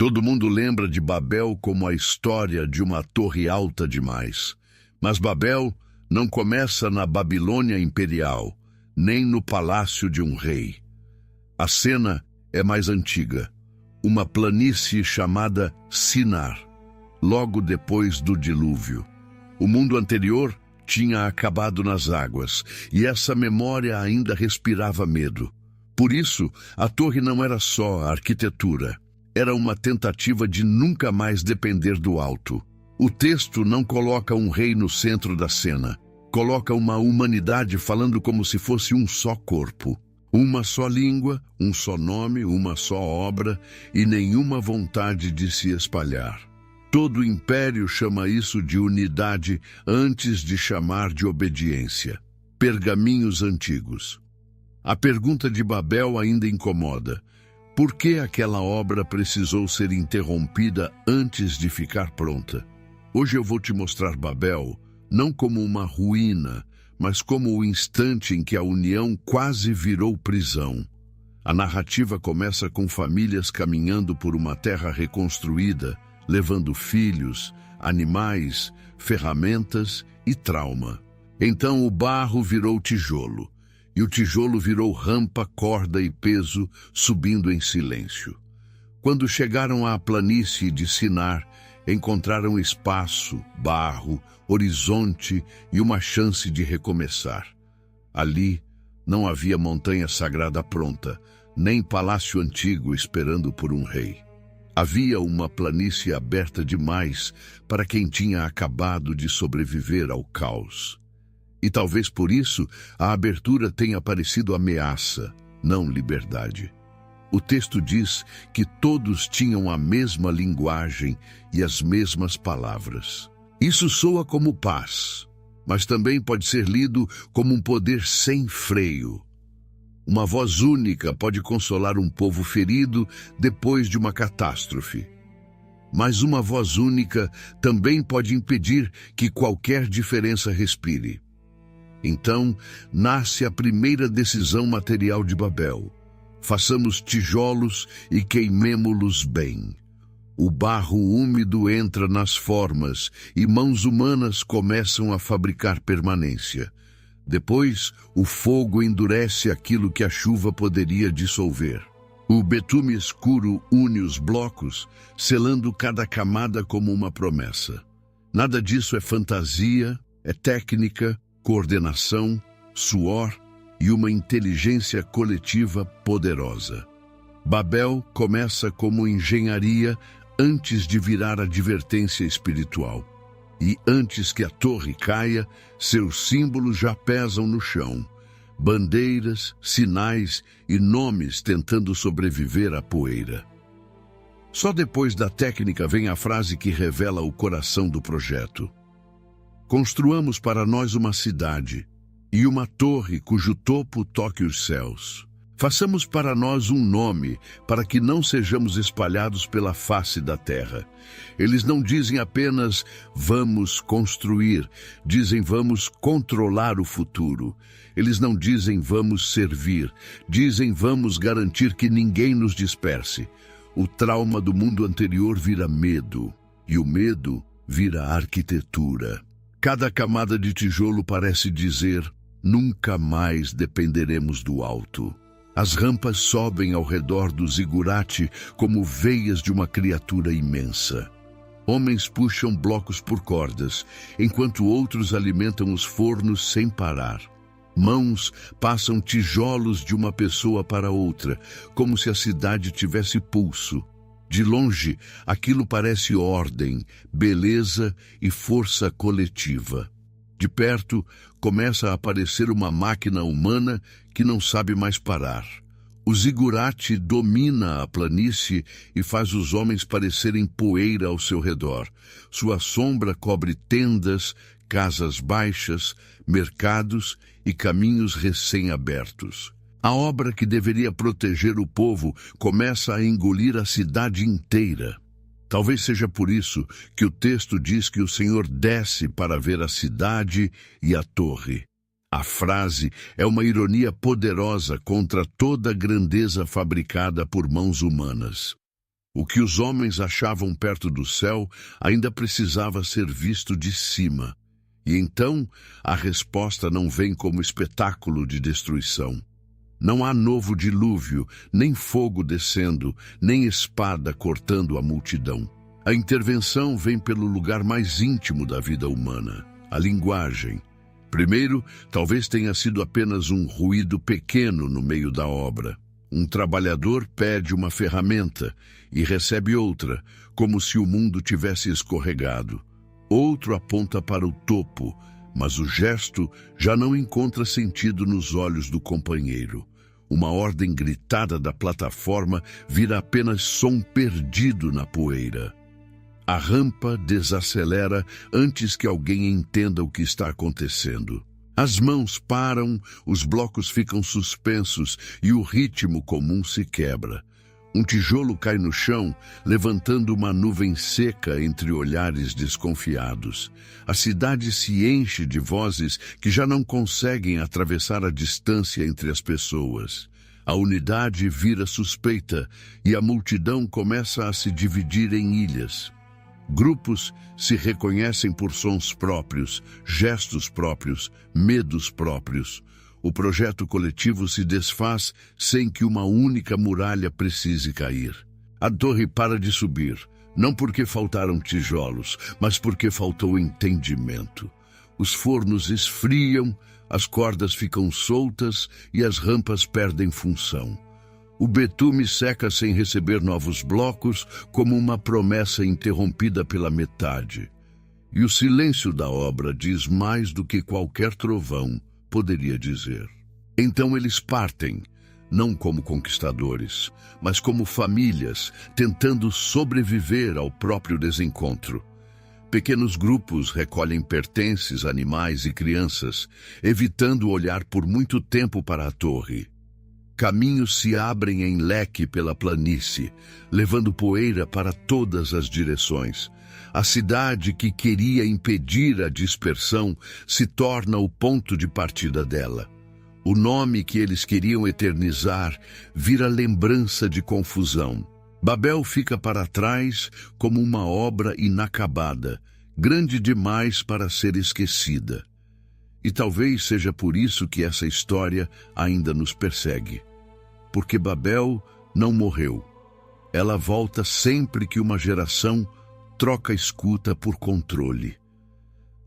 Todo mundo lembra de Babel como a história de uma torre alta demais. Mas Babel não começa na Babilônia imperial, nem no palácio de um rei. A cena é mais antiga. Uma planície chamada Sinar, logo depois do dilúvio. O mundo anterior tinha acabado nas águas, e essa memória ainda respirava medo. Por isso, a torre não era só arquitetura. Era uma tentativa de nunca mais depender do alto. O texto não coloca um rei no centro da cena. Coloca uma humanidade falando como se fosse um só corpo. Uma só língua, um só nome, uma só obra e nenhuma vontade de se espalhar. Todo império chama isso de unidade antes de chamar de obediência. Pergaminhos antigos. A pergunta de Babel ainda incomoda. Por que aquela obra precisou ser interrompida antes de ficar pronta? Hoje eu vou te mostrar Babel não como uma ruína, mas como o instante em que a união quase virou prisão. A narrativa começa com famílias caminhando por uma terra reconstruída, levando filhos, animais, ferramentas e trauma. Então o barro virou tijolo, e o tijolo virou rampa, corda e peso, subindo em silêncio. Quando chegaram à planície de Sinar, encontraram espaço, barro, horizonte e uma chance de recomeçar. Ali não havia montanha sagrada pronta, nem palácio antigo esperando por um rei. Havia uma planície aberta demais para quem tinha acabado de sobreviver ao caos. E talvez por isso a abertura tenha parecido ameaça, não liberdade. O texto diz que todos tinham a mesma linguagem e as mesmas palavras. Isso soa como paz, mas também pode ser lido como um poder sem freio. Uma voz única pode consolar um povo ferido depois de uma catástrofe. Mas uma voz única também pode impedir que qualquer diferença respire. Então, nasce a primeira decisão material de Babel. Façamos tijolos e queimemo-los bem. O barro úmido entra nas formas e mãos humanas começam a fabricar permanência. Depois, o fogo endurece aquilo que a chuva poderia dissolver. O betume escuro une os blocos, selando cada camada como uma promessa. Nada disso é fantasia, é técnica, coordenação, suor e uma inteligência coletiva poderosa. Babel começa como engenharia antes de virar advertência espiritual. E antes que a torre caia, seus símbolos já pesam no chão. Bandeiras, sinais e nomes tentando sobreviver à poeira. Só depois da técnica vem a frase que revela o coração do projeto. Construamos para nós uma cidade e uma torre cujo topo toque os céus. Façamos para nós um nome, para que não sejamos espalhados pela face da terra. Eles não dizem apenas, vamos construir, dizem, vamos controlar o futuro. Eles não dizem, vamos servir, dizem, vamos garantir que ninguém nos disperse. O trauma do mundo anterior vira medo, e o medo vira arquitetura. Cada camada de tijolo parece dizer, nunca mais dependeremos do alto. As rampas sobem ao redor do zigurate como veias de uma criatura imensa. Homens puxam blocos por cordas, enquanto outros alimentam os fornos sem parar. Mãos passam tijolos de uma pessoa para outra, como se a cidade tivesse pulso. De longe, aquilo parece ordem, beleza e força coletiva. De perto, começa a aparecer uma máquina humana que não sabe mais parar. O zigurate domina a planície e faz os homens parecerem poeira ao seu redor. Sua sombra cobre tendas, casas baixas, mercados e caminhos recém-abertos. A obra que deveria proteger o povo começa a engolir a cidade inteira. Talvez seja por isso que o texto diz que o Senhor desce para ver a cidade e a torre. A frase é uma ironia poderosa contra toda a grandeza fabricada por mãos humanas. O que os homens achavam perto do céu ainda precisava ser visto de cima. E então a resposta não vem como espetáculo de destruição. Não há novo dilúvio, nem fogo descendo, nem espada cortando a multidão. A intervenção vem pelo lugar mais íntimo da vida humana, a linguagem. Primeiro, talvez tenha sido apenas um ruído pequeno no meio da obra. Um trabalhador pede uma ferramenta e recebe outra, como se o mundo tivesse escorregado. Outro aponta para o topo, mas o gesto já não encontra sentido nos olhos do companheiro. Uma ordem gritada da plataforma vira apenas som perdido na poeira. A rampa desacelera antes que alguém entenda o que está acontecendo. As mãos param, os blocos ficam suspensos e o ritmo comum se quebra. Um tijolo cai no chão, levantando uma nuvem seca entre olhares desconfiados. A cidade se enche de vozes que já não conseguem atravessar a distância entre as pessoas. A unidade vira suspeita e a multidão começa a se dividir em ilhas. Grupos se reconhecem por sons próprios, gestos próprios, medos próprios. O projeto coletivo se desfaz sem que uma única muralha precise cair. A torre para de subir, não porque faltaram tijolos, mas porque faltou entendimento. Os fornos esfriam, as cordas ficam soltas e as rampas perdem função. O betume seca sem receber novos blocos, como uma promessa interrompida pela metade. E o silêncio da obra diz mais do que qualquer trovão poderia dizer. Então eles partem, não como conquistadores, mas como famílias, tentando sobreviver ao próprio desencontro. Pequenos grupos recolhem pertences, animais e crianças, evitando olhar por muito tempo para a torre. Caminhos se abrem em leque pela planície, levando poeira para todas as direções. A cidade que queria impedir a dispersão se torna o ponto de partida dela. O nome que eles queriam eternizar vira lembrança de confusão. Babel fica para trás como uma obra inacabada, grande demais para ser esquecida. E talvez seja por isso que essa história ainda nos persegue. Porque Babel não morreu. Ela volta sempre que uma geração troca escuta por controle.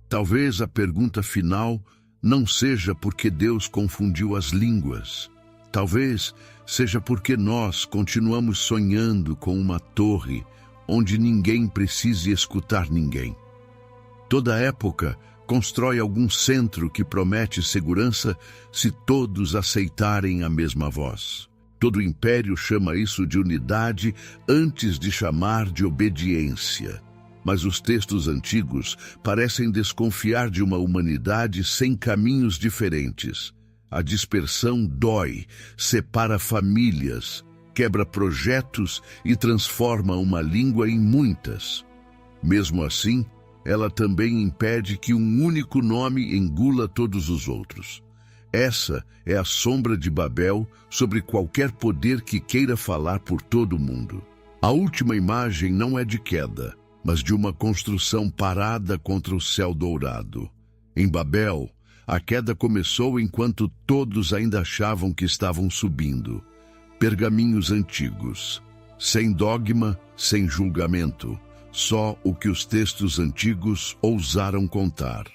Talvez a pergunta final não seja porque Deus confundiu as línguas. Talvez seja porque nós continuamos sonhando com uma torre onde ninguém precise escutar ninguém. Toda época constrói algum centro que promete segurança se todos aceitarem a mesma voz. Todo império chama isso de unidade antes de chamar de obediência. Mas os textos antigos parecem desconfiar de uma humanidade sem caminhos diferentes. A dispersão dói, separa famílias, quebra projetos e transforma uma língua em muitas. Mesmo assim, ela também impede que um único nome engula todos os outros. Essa é a sombra de Babel sobre qualquer poder que queira falar por todo o mundo. A última imagem não é de queda, mas de uma construção parada contra o céu dourado. Em Babel, a queda começou enquanto todos ainda achavam que estavam subindo. Pergaminhos antigos, sem dogma, sem julgamento, só o que os textos antigos ousaram contar.